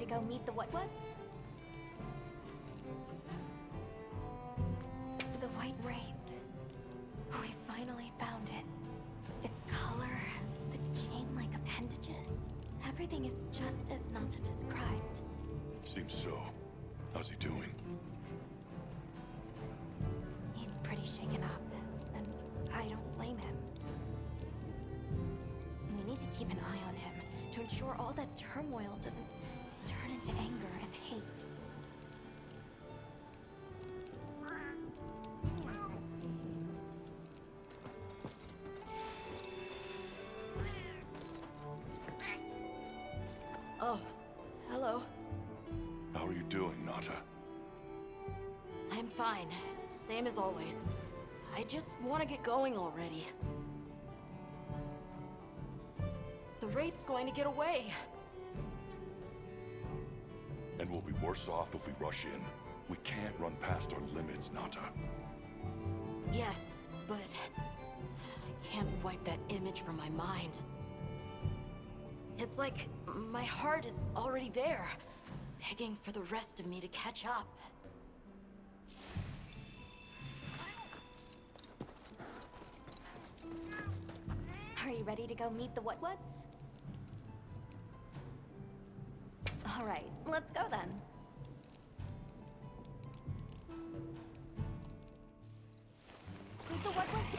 go meet the what's? The white wraith. We finally found it. Its color, the chain-like appendages. Everything is just as Nata described. Seems so. How's he doing? He's pretty shaken up, and I don't blame him. We need to keep an eye on him to ensure all that turmoil doesn't turn into anger and hate. Oh, hello. How are you doing, Nata? I'm fine. Same as always. I just want to get going already. The Wraith's going to get away. And we'll be worse off if we rush in. We can't run past our limits, Nata. Yes, but I can't wipe that image from my mind. It's like my heart is already there, begging for the rest of me to catch up. Are you ready to go meet the what's? All right, let's go then. Meet the what's?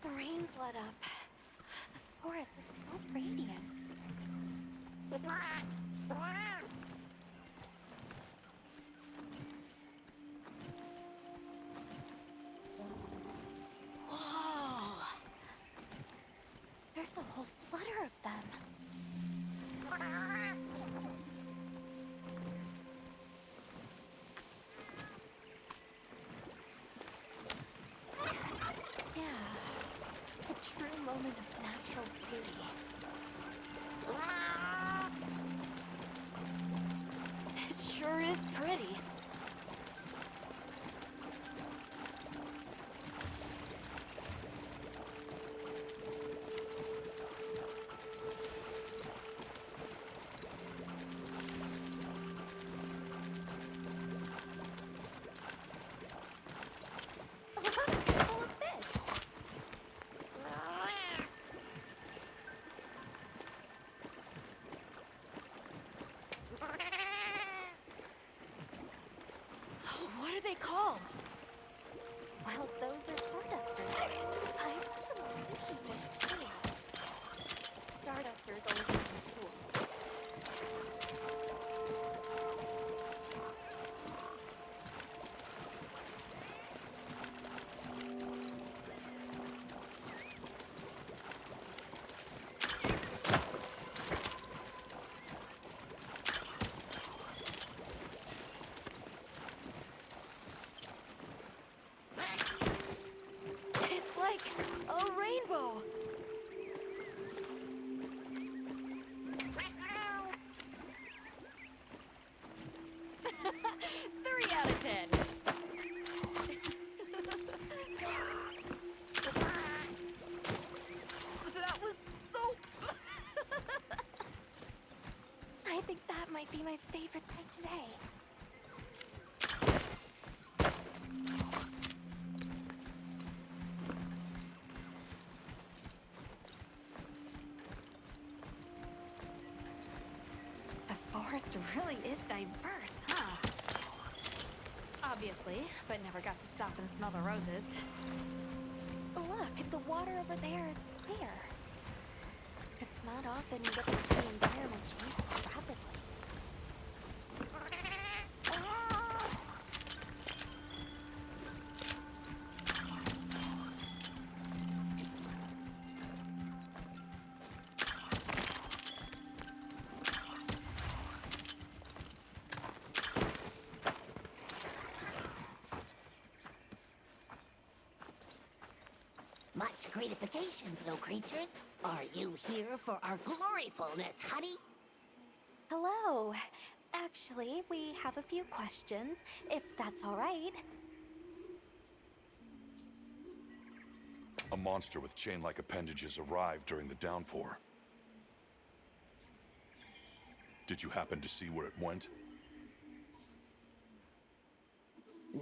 The rain's let up. The forest is so radiant. Whoa! There's a whole flutter of them. Yeah, a true moment of natural beauty. It sure is pretty. Full of fish. What are they called? Well, those are stardusters. I saw some sushi fish too. Stardusters always live in schools. It's like a rainbow. Three out of 10. That was so... I think that might be my favorite sight today. The forest really is diverse, huh? Obviously, but never got to stop and smell the roses. Look, the water over there is clear. It's not often you get to see the environment change so rapidly. Much gratifications, little creatures. Are you here for our gloryfulness, honey? Hello. Actually, we have a few questions, if that's all right. A monster with chain-like appendages arrived during the downpour. Did you happen to see where it went?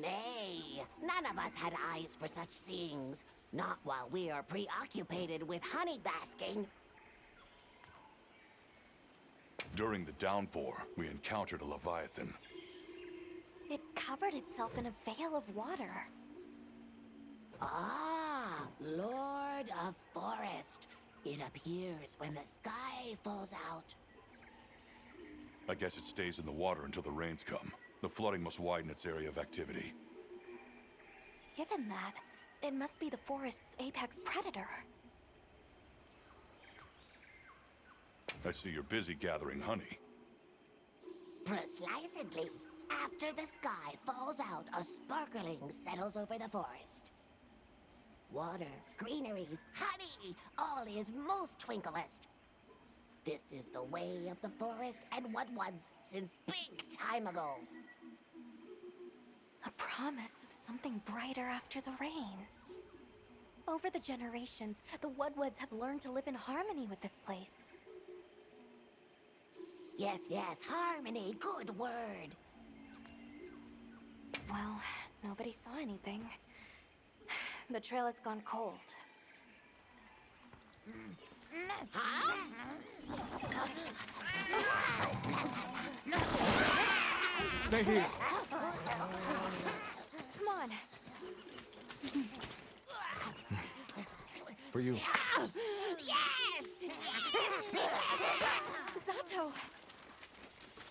Nay, none of us had eyes for such things. Not while we are preoccupied with honey basking. During the downpour, we encountered a leviathan. It covered itself in a veil of water. Ah, Lord of Forest. It appears when the sky falls out. I guess it stays in the water until the rains come. The flooding must widen its area of activity. Given that, it must be the forest's apex predator. I see you're busy gathering honey. Precisely. After the sky falls out, a sparkling settles over the forest. Water, greeneries, honey, all is most twinklest. This is the way of the forest and what was since big time ago. A promise of something brighter after the rains. Over the generations, the Woodwoods have learned to live in harmony with this place. Yes, yes, harmony, good word. Well, nobody saw anything. The trail has gone cold. Stay here. Come on. For you. Yes! Zato!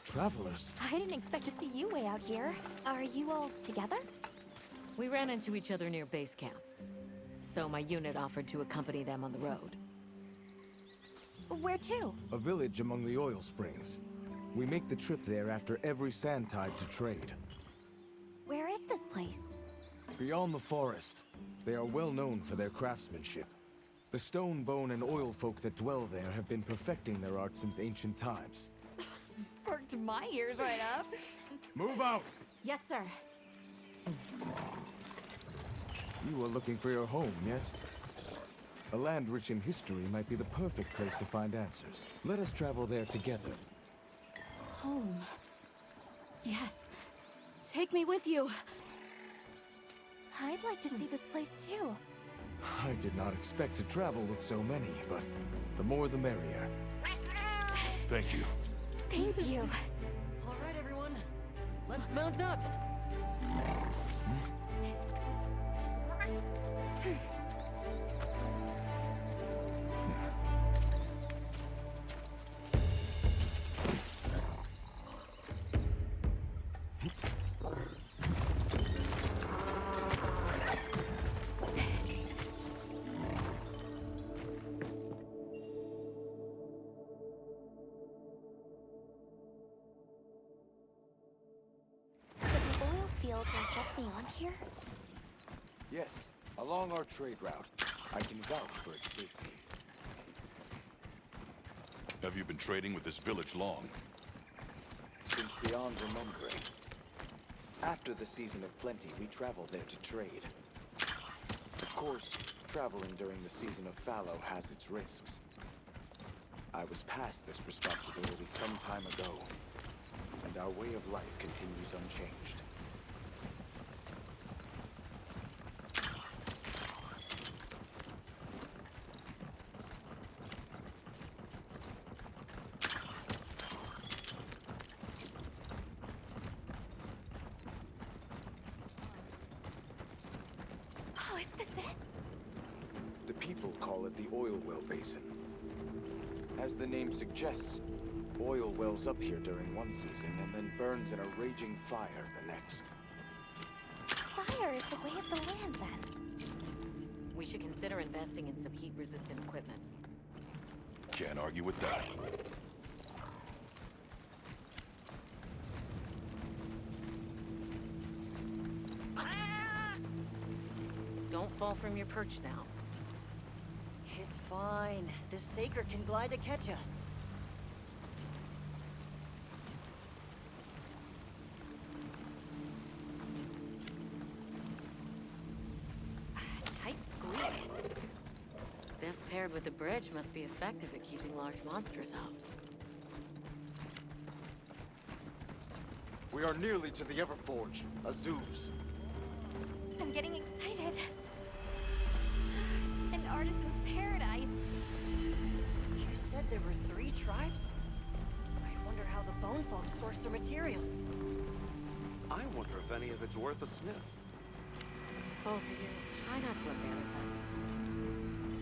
Travelers. I didn't expect to see you way out here. Are you all together? We ran into each other near base camp. So my unit offered to accompany them on the road. Where to? A village among the oil springs. We make the trip there after every sand tide to trade. Where is this place? Beyond the forest, they are well known for their craftsmanship. The stone, bone, and oil folk that dwell there have been perfecting their art since ancient times. Perked my ears right up. Move out! Yes, sir. You are looking for your home, yes? A land rich in history might be the perfect place to find answers. Let us travel there together. Home. Yes. Take me with you. I'd like to see this place too. I did not expect to travel with so many, but the more the merrier. Thank you. Thank you. All right, everyone. Let's mount up. So the oil fields are just beyond here? Yes, along our trade route. I can vouch for its safety. Have you been trading with this village long? Since beyond remembering. After the season of plenty, we travel there to trade. Of course, traveling during the season of fallow has its risks. I was past this responsibility some time ago, and our way of life continues unchanged. Oh, is this it? The people call it the oilwell basin. As the name suggests, oil wells up here during one season and then burns in a raging fire the next. Fire is the way of the land, then. We should consider investing in some heat-resistant equipment. Can't argue with that. Don't fall from your perch now. It's fine. This Saker can glide to catch us. Tight squeeze. repaired with the bridge must be effective at keeping large monsters out. We are nearly to the Everforge, Azuz. I'm getting excited. An artisan's paradise. You said there were 3 tribes? I wonder how the bone folk source their materials. I wonder if any of it's worth a sniff. Both of you, try not to embarrass us.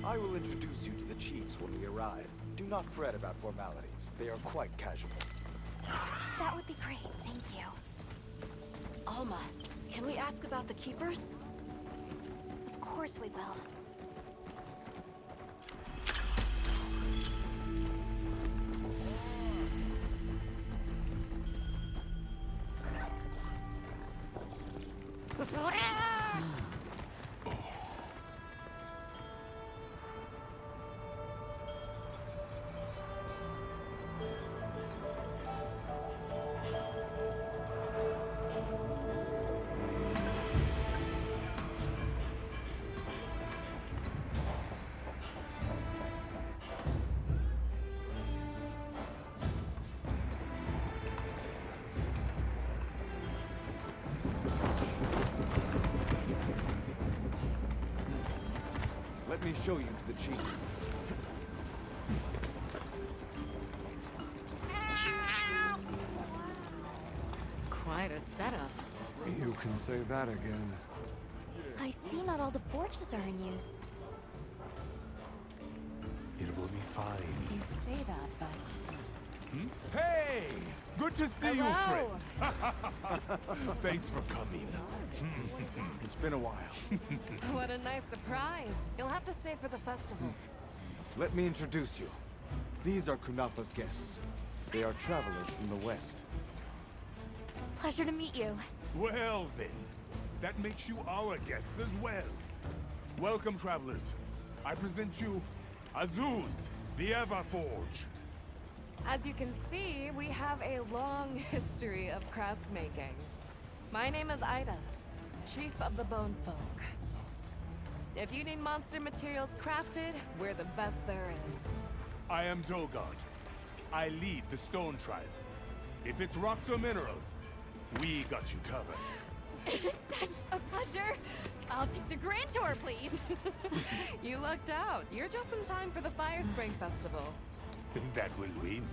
I will introduce you to the chiefs when we arrive. Do not fret about formalities. They are quite casual. That would be great, thank you. Alma, can we ask about the keepers? Of course we will. Let me show you to the chiefs. Quite a setup. You can say that again. I see not all the forges are in use. It will be fine. You say that, but... Hey! Good to see you, Hello. friend. Thanks for coming. It's been a while. What a nice surprise. You'll have to stay for the festival. Let me introduce you. These are Kunafa's guests. They are travelers from the west. Pleasure to meet you. Well then, that makes you our guests as well. Welcome, travelers. I present you Azuz, the Everforge. As you can see, we have a long history of crafts making. My name is Ida, Chief of the Bone Folk. If you need monster materials crafted, we're the best there is. I am Dolgard. I lead the Stone Tribe. If it's rocks or minerals, we got you covered. It is such a pleasure. I'll take the grand tour, please. You lucked out. You're just in time for the Fire Spring Festival. That will win.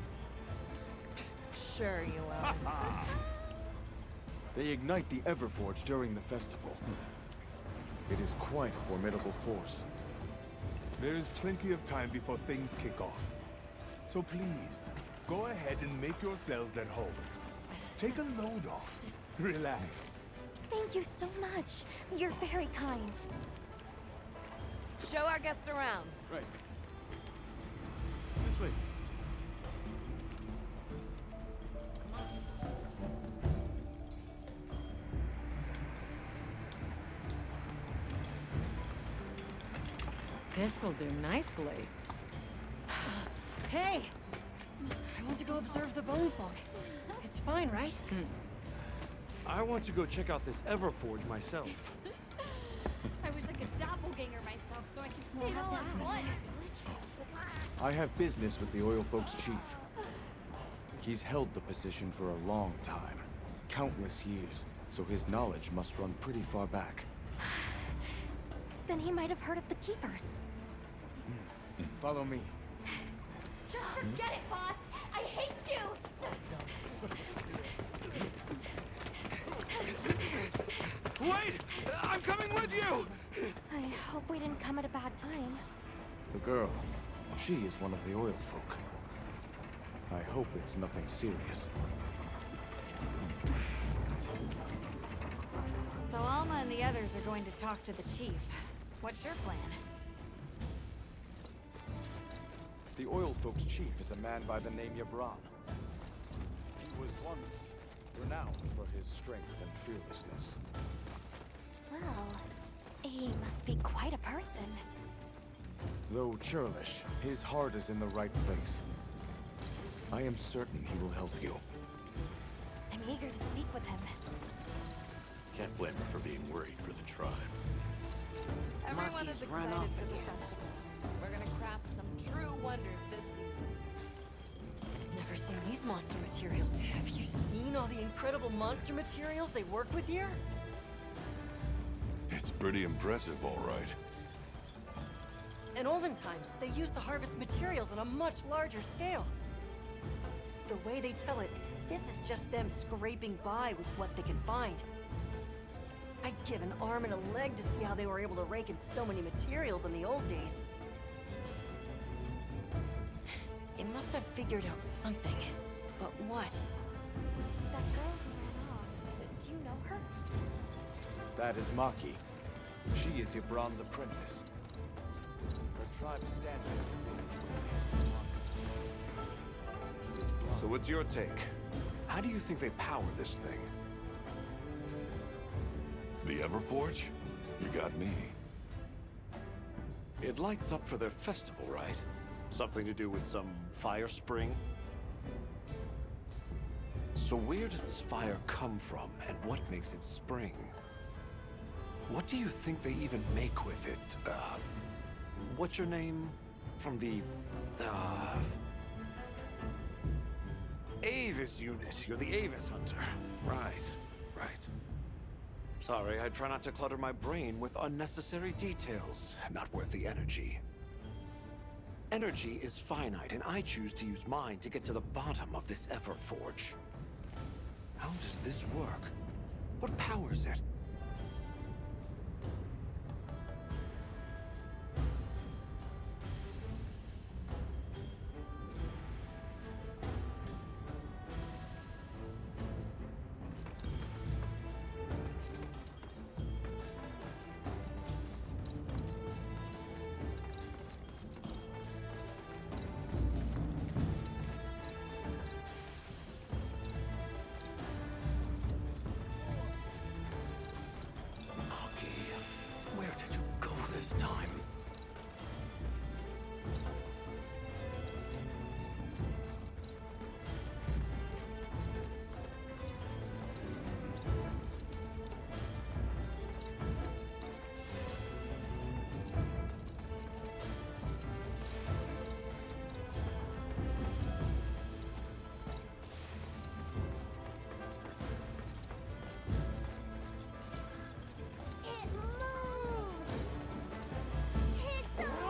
Sure you will. They ignite the Everforge during the festival. It is quite a formidable force. There is plenty of time before things kick off. So please, go ahead and make yourselves at home. Take a load off. Relax. Thank you so much. You're very kind. Show our guests around. Right. This way. This will do nicely. Hey! I want to go observe the bone folk. It's fine, right? I want to go check out this Everforge myself. I wish I could doppelganger myself so I could see it all at once. I have business with the oil folks' chief. He's held the position for a long time. Countless years, so his knowledge must run pretty far back. Then he might have heard of the Keepers. Follow me. Just forget it, boss! I hate you! Wait! I'm coming with you! I hope we didn't come at a bad time. The girl, she is one of the oil folk. I hope it's nothing serious. So Alma and the others are going to talk to the chief. What's your plan? The oil folks' chief is a man by the name Yabran. He was once renowned for his strength and fearlessness. Well, he must be quite a person. Though churlish, his heart is in the right place. I am certain he will help you. I'm eager to speak with him. Can't blame her for being worried for the tribe. Everyone Monkeys is run excited off for the again. festival. We're We're gonna craft some true wonders this season. Never seen these monster materials. Have you seen all the incredible monster materials they work with here? It's pretty impressive, all right. In olden times, they used to harvest materials on a much larger scale. The way they tell it, this is just them scraping by with what they can find. I'd give an arm and a leg to see how they were able to rake in so many materials in the old days. They must have figured out something. But what? That girl who ran off, do you know her? That is Maki. She is Yabran's apprentice. Her tribe's standard So what's your take? How do you think they power this thing? The Everforge? You got me. It lights up for their festival, right? Something to do with some fire spring? So where does this fire come from, and what makes it spring? What do you think they even make with it? What's your name? From the, Avis unit. You're the Avis hunter. Right, right. Sorry, I try not to clutter my brain with unnecessary details. Not worth the energy. Energy is finite, and I choose to use mine to get to the bottom of this Everforge. How does this work? What powers it? Where did you go this time? It moves! It's a...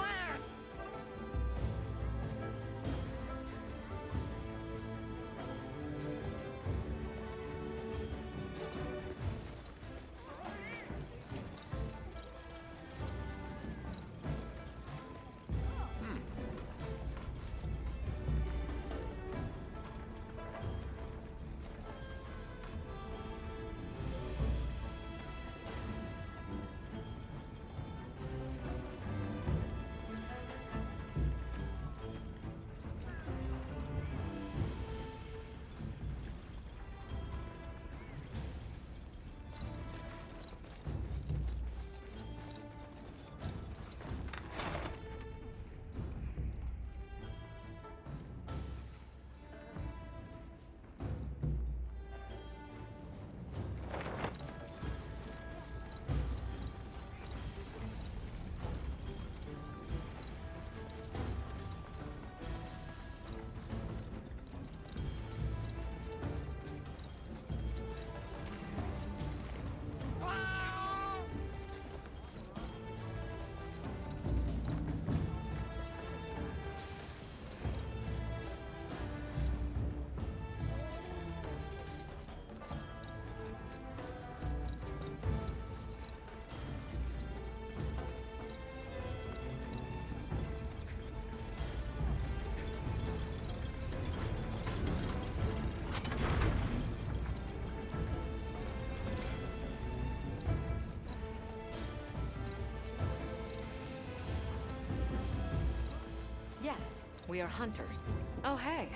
Yes, we are hunters. Oh, hey.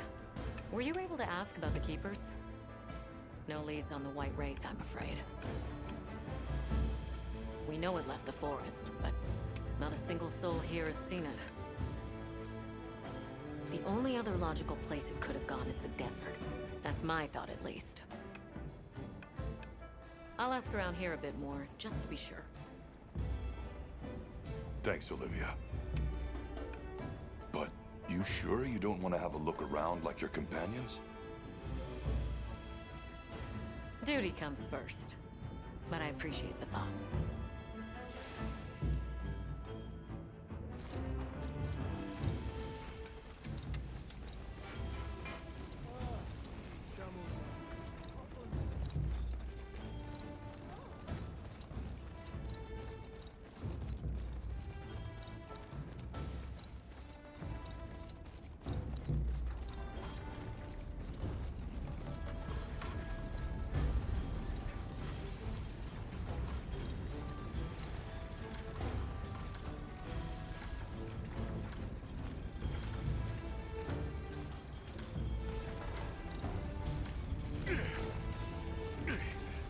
Were you able to ask about the Keepers? No leads on the White Wraith, I'm afraid. We know it left the forest, but not a single soul here has seen it. The only other logical place it could have gone is the desert. That's my thought, at least. I'll ask around here a bit more, just to be sure. Thanks, Olivia. You sure you don't want to have a look around like your companions? Duty comes first. But I appreciate the thought.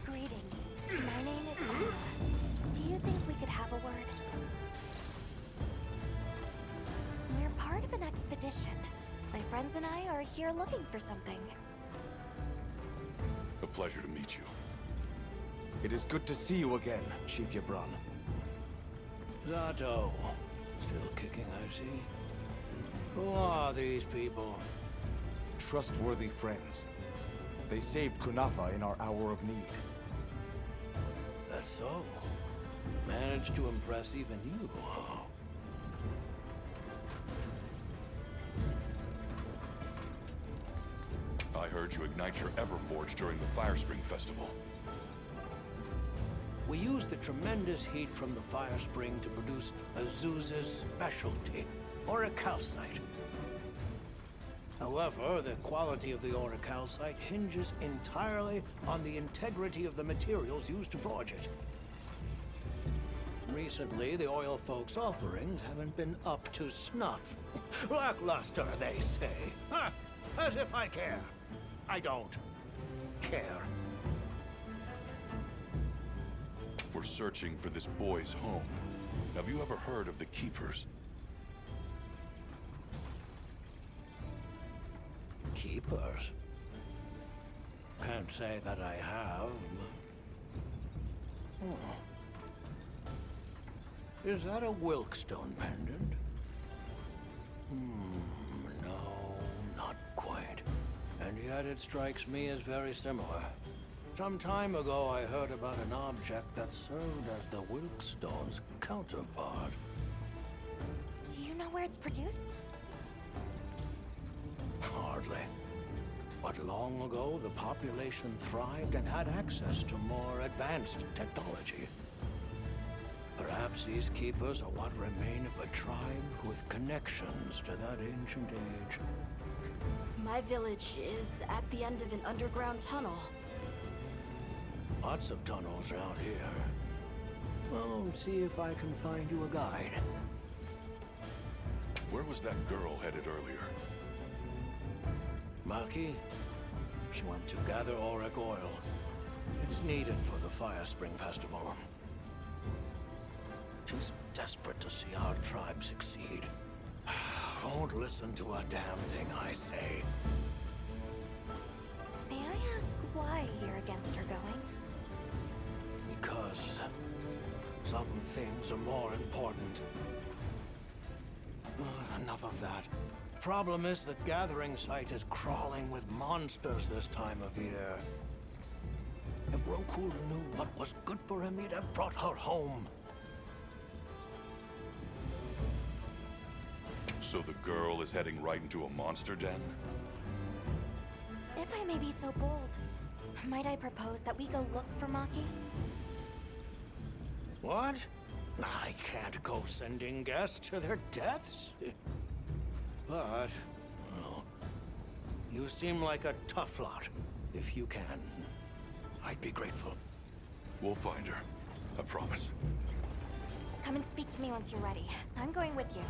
Greetings. My name is Ida. Do you think we could have a word? We're part of an expedition. My friends and I are here looking for something. A pleasure to meet you. It is good to see you again, Chief Yabran. Zato. Still kicking, I see. Who are these people? Trustworthy friends. They saved Kunafa in our hour of need. That's so. Managed to impress even you, huh? I heard you ignite your Everforge during the Firespring Festival. We used the tremendous heat from the fire spring to produce Azuz's specialty, orichalcite. However, the quality of the orichalcite hinges entirely on the integrity of the materials used to forge it. Recently, the oil folks' offerings haven't been up to snuff. Lackluster, they say. Huh, as if I care. I don't care. We're searching for this boy's home. Have you ever heard of the Keepers? Keepers? Can't say that I have. Oh. Is that a Wilkstone pendant? No, not quite. And yet it strikes me as very similar. Some time ago I heard about an object that served as the Wilkstone's counterpart. Do you know where it's produced? Hardly. But long ago, the population thrived and had access to more advanced technology. Perhaps these keepers are what remain of a tribe with connections to that ancient age. My village is at the end of an underground tunnel. Lots of tunnels around here. Well, see if I can find you a guide. Where was that girl headed earlier? Maki? She went to gather auric oil. It's needed for the Fire Spring Festival. She's desperate to see our tribe succeed. Won't listen to a damn thing I say. May I ask why you're against her going? Because some things are more important. Enough of that. Problem is the gathering site is crawling with monsters this time of year. If Roku knew what was good for him, he'd have brought her home. So the girl is heading right into a monster den? If I may be so bold, might I propose that we go look for Maki? What? I can't go sending guests to their deaths. But, well, you seem like a tough lot. If you can, I'd be grateful. We'll find her. I promise. Come and speak to me once you're ready. I'm going with you.